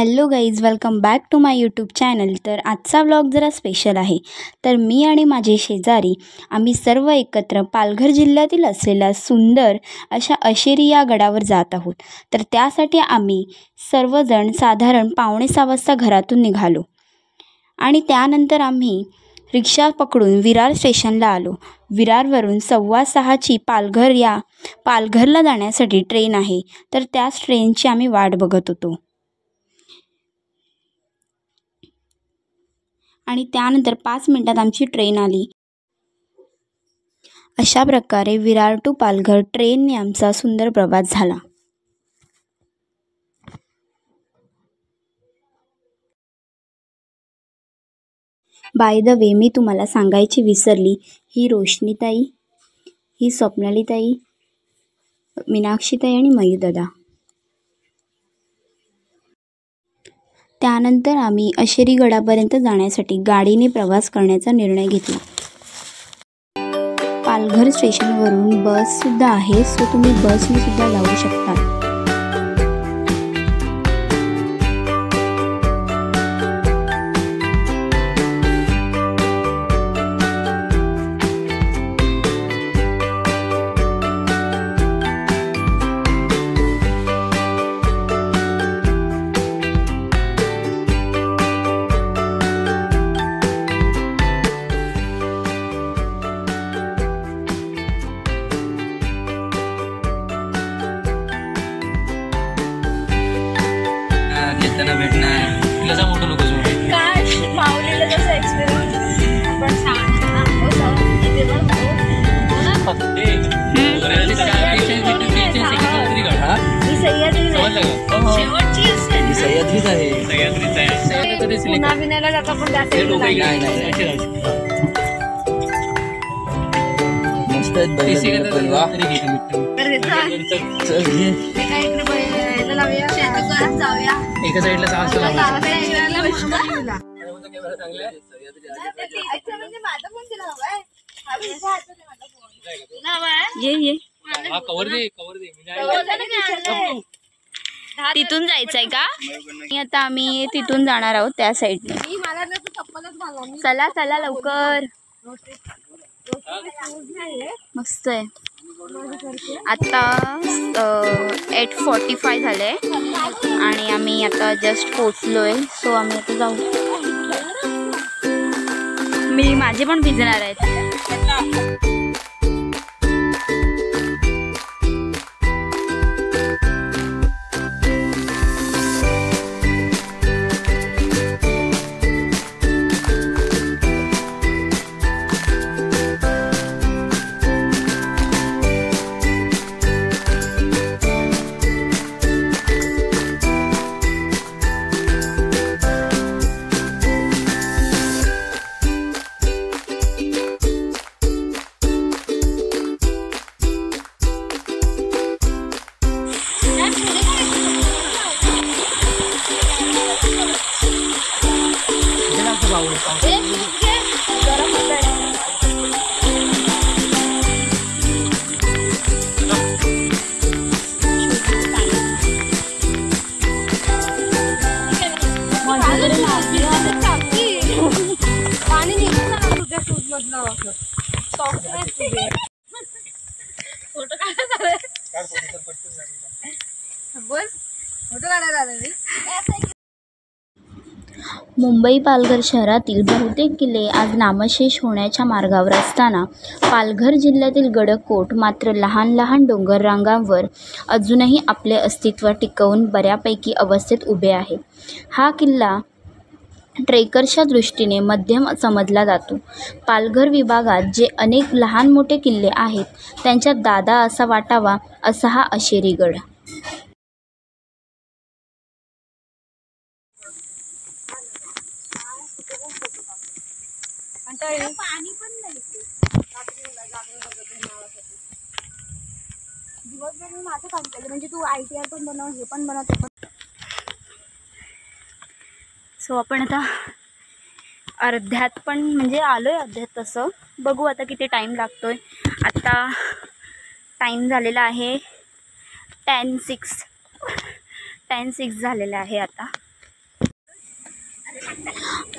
Hello guys, welcome back to my YouTube channel. तर आजचा vlog जरा स्पेशल आहे। तर मी आणि माझे शेजारी आम्ही सर्व एकत्र पालघर जिल्ह्यातील असलेल्या सुंदर अशा अशेरी या गडावर जात आहोत। तर त्यासाठी आम्ही सर्वजण साधारण 5:45 वाजता घरातून निघालो आणि त्यानंतर आम्ही रिक्षा पकडून विरार स्टेशनला आलो। विरारवरून 5:15ची पालघरला जाण्यासाठी ट्रेन आहे। तर त्याच ट्रेनची आम्ही वाट बघत होतो आणि त्यानंतर 5 मिनिटात आमची ट्रेन आली। अशा प्रकारे विरार टू पालघर ट्रेनने आमचा सुंदर प्रवास झाला। बाय द वे, मी तुम्हाला सांगायची विसरली, ही रोशनीताई, ही स्वप्नालीताई, मीनाक्षीताई आणि मयूदादा। त्यानंतर आम्ही अशेरी गडापर्यंत जाण्यासाठी गाडीने प्रवास करण्याचा निर्णय घेतला। पालघर स्टेशनवरून बससुद्धा आहे, सो तुम्ही बसने सुद्धा जाऊ शकता। भेटणार तिला मोठं नको काश माऊलीला जसं एक्सपिरियन्स आपण सांगतो ना इथे सह्याद्रीच आहे। पुन्हा विनायला जाता पण मस्त जाऊया एका साईडला तिथून जायचंय का? आता आम्ही तिथून जाणार आहोत त्या साईडने। चला चला लवकर, मस्त आहे। आता 8:45 झाले आणि आम्ही आता जस्ट पोचलोय, सो आम्ही आता जाऊ। माझे पण भिजणार आहेत। मुंबई पालघर शहरातील बहुतेक किल्ले आज नामशेष होण्याच्या मार्गावर असताना पालघर जिल्ह्यातील गडकोट मात्र लहान लहान डोंगर रांगांवर अजूनही आपले अस्तित्व टिकवून बऱ्यापैकी अवस्थेत उभे आहे। हा किल्ला ट्रेकर्सच्या दृष्टीने मध्यम समजला जातो। पालघर विभागात जे अनेक लहान मोठे किल्ले आहेत त्यांच्यात दादा असा वाटावा असा हा अशेरी गड। पाणी पण नाही दिवसभर मी माझं काम केलं, म्हणजे तू ITR पण बनव, हे पण बनव, ते पण। सो आपण आता अर्ध्यात पण म्हणजे आलोय, अर्ध्यात तसं बघू आता किती टाईम लागतोय। आता टाईम झालेला आहे 10:06 झालेला आहे आता।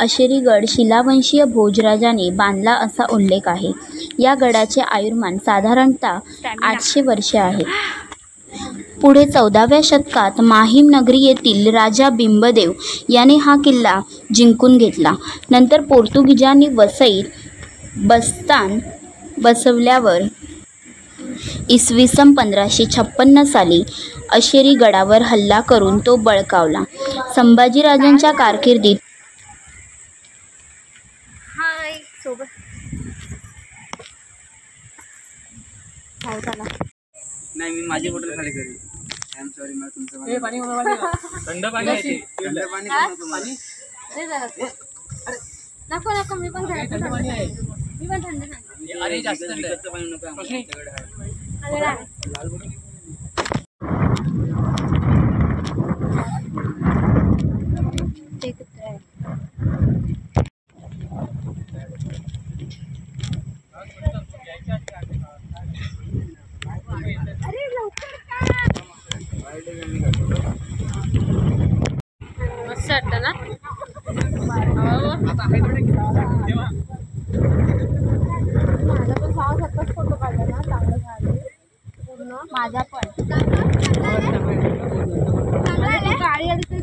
अशेरी गड शिलावंशीय भोजराजाने बांधला असा उल्लेख आहे. या गडाचे आयुर्मान साधारणतः 800 वर्षे आहे. पुढे 14व्या शतकात माहीम नगरी येथील राजा बिंबदेव याने हा किल्ला जिंकून घेतला. नंतर पोर्तुगीजांनी वसईत बस्तान बसवल्यावर इसवी सन 1556 साली अशेरी गडावर हल्ला करून तो बळकावला. संभाजीराजांच्या कारकिर्दीत नाही, मी माझी बॉटल खाली करेन. आय एम सॉरी, मला तुमचं पाणी थंड पाणी आहे. थंड पाणी नको नको, मी पण थंड पाणी आहे. मी पण थंड. अरे जास्त थंड पाणी नको आमच्याकडे आहे. मस्त वाटतं ना. फोटो काढला ना, चांगलं झालं पूर्ण. माझा पण गाडी आली.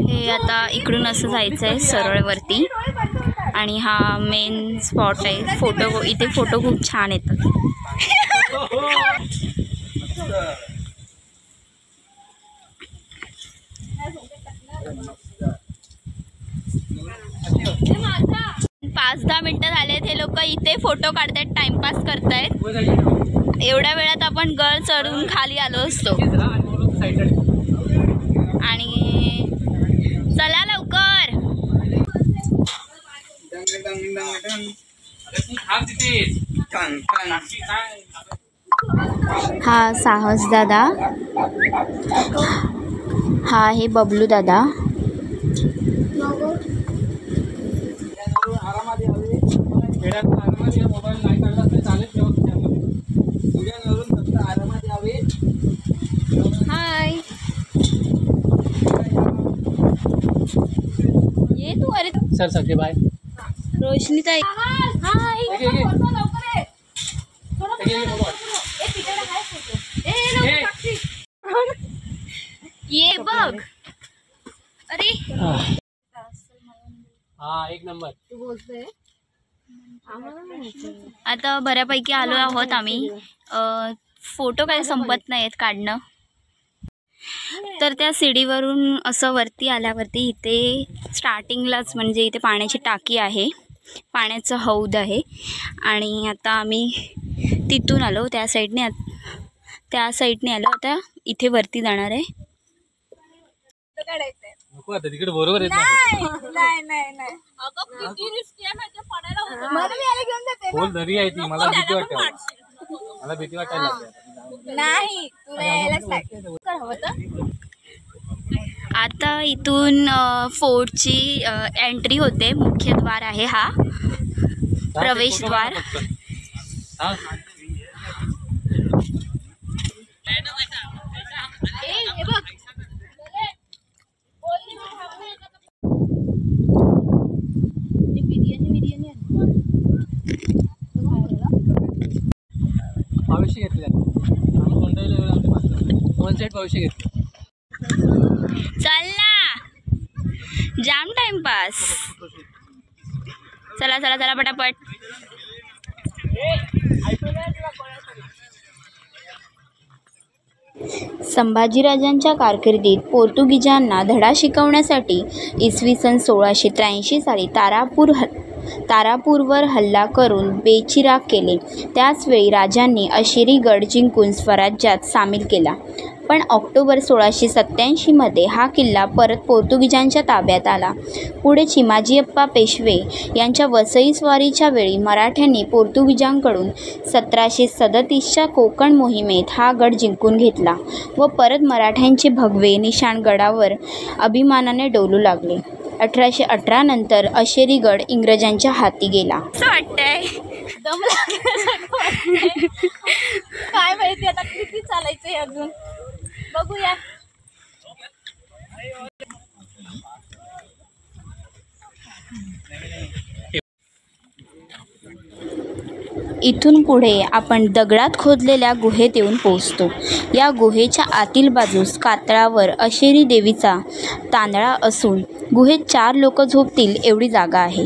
हे आता इकडून असं जायचं आहे सरळ वरती आणि हा मेन स्पॉट आहे. फोटो इथे फोटो खूप छान येतात. पाच 10 मिनिटं झालेत. हे लोक इथे फोटो काढतायत, टाइमपास करतायत. एवढ्या वेळात आपण गड चढून खाली आलो असतो. आणि चला लवकर. हा साहस दादा, हा आहे बबलू दादा. हाय, ये तू. अरे सर सगळे बाय. रोशनी ताई हाय. ये बघ. अरे हा, एक नंबर. तू बोलतोय. आता बऱ्यापैकी आलो आहोत आम्ही. फोटो काही संपत नाहीत काढणं. तर त्या सीडीवरून असं वरती आल्यावरती इथे स्टार्टिंगलाच म्हणजे इथे पाण्याची टाकी आहे, पाण्याचं हौद आहे. आणि आता आम्ही तिथून आलो, त्या साईडने आलो. आता इथे वरती जाणार आहे. नको आता तिकडे बरोबर येत खोल दरी आहे ती. मला भीती वाटायला नाही, तुला यायलाच लागतं. आता इथून फोर्टची एंट्री होते. मुख्यद्वार आहे हा, प्रवेशद्वार. भविष्य घेतले वन साईड भविष्य घेतले. चल ना, जाम टाइमपास. चला चला चला पटापट. संभाजीराजांच्या कारकिर्दीत पोर्तुगीजांना धडा शिकवण्यासाठी इसवी सन 1683 साली तारापूरवर हल्ला करून बेचिराख केले. त्याचवेळी राजांनी अशेरी गड जिंकून स्वराज्यात सामील केला. पण ऑक्टोबर 1687 हा किल्ला परत पोर्तुगीजांच्या ताब्यात आला. पुढे चिमाजीअप्पा पेशवे यांच्या वसई स्वारीच्या वेळी मराठ्यांनी पोर्तुगीजांकडून 1737च्या कोकण मोहिमेत हा गड जिंकून घेतला व परत मराठ्यांचे भगवे निशाण गडावर अभिमानाने डोलू लागले. 1818 नंतर अशेरी गड इंग्रजांच्या हाती गेला. असं वाटतंय दम लागल्यासारखं वाटतंय. काय माहिती आता किती चालायचंय अजून, बघूया. इथून पुढे आपण दगडात खोदलेल्या गुहेत येऊन पोहोचतो. या गुहेच्या आतील बाजूस कातळावर अशेरी देवीचा तांदळा असून गुहेत 4 लोक झोपतील एवढी जागा आहे.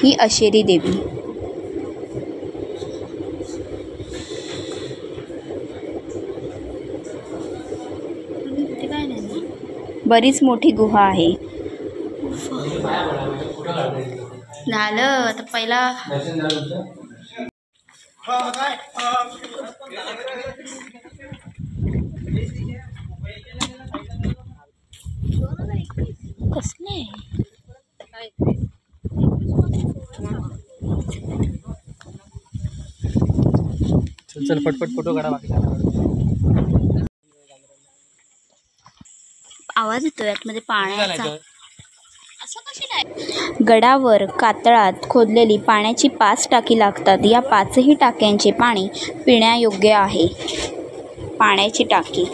ही अशेरी देवी. बरीच मोठी गुहा आहे. झालं आता पहिला कसले चल पटपट फोटो काढा. बाकी आवाज येतोय आतमध्ये पाण्याचा. गडावर कातळात खोदलेली पाण्याची 5 टाकी लागतात. या 5ही टाक्यांचे पाणी पिण्यायोग्य आहे. पाण्याची टाकी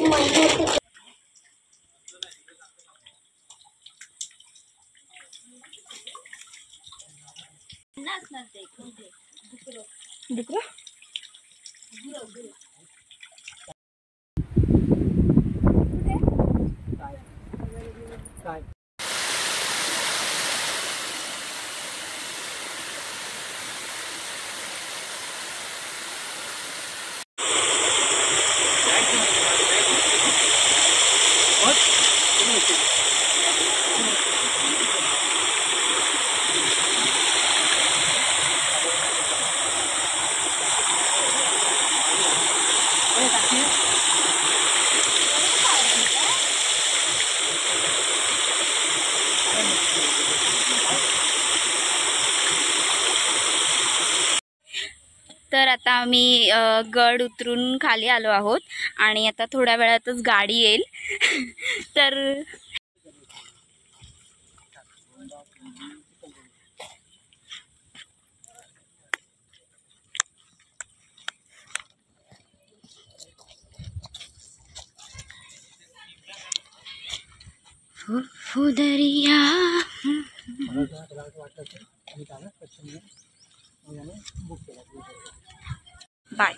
तर आता आम्ही गड उतरून खाली आलो आहोत आणि आता थोड्या वेळातच गाडी येईल. तर फुदरिया बाय.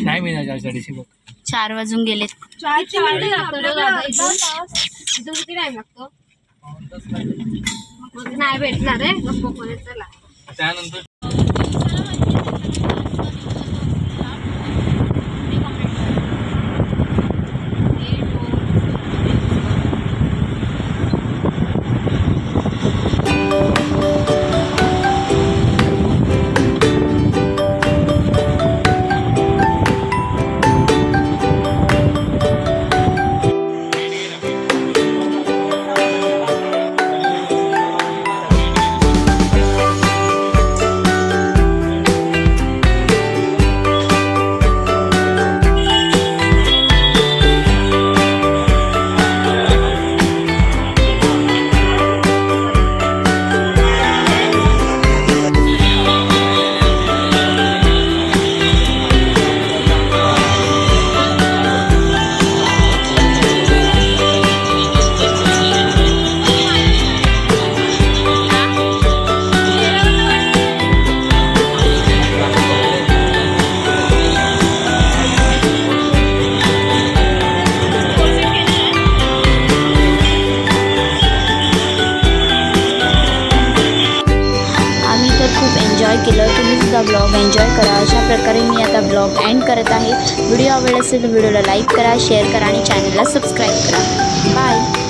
नाही मी 4 वाजून गेलेत. किती टाइम लागतो नाही भेटणार आहे. चला त्यानंतर केलं. तुम्ही सुद्धा ब्लॉग एन्जॉय करा. अशा प्रकारे मी आता ब्लॉग एंड करत आहे. व्हिडिओ आवडला असेल तर व्हिडिओला लाईक करा, शेअर करा आणि चॅनलला सबस्क्राईब करा. बाय.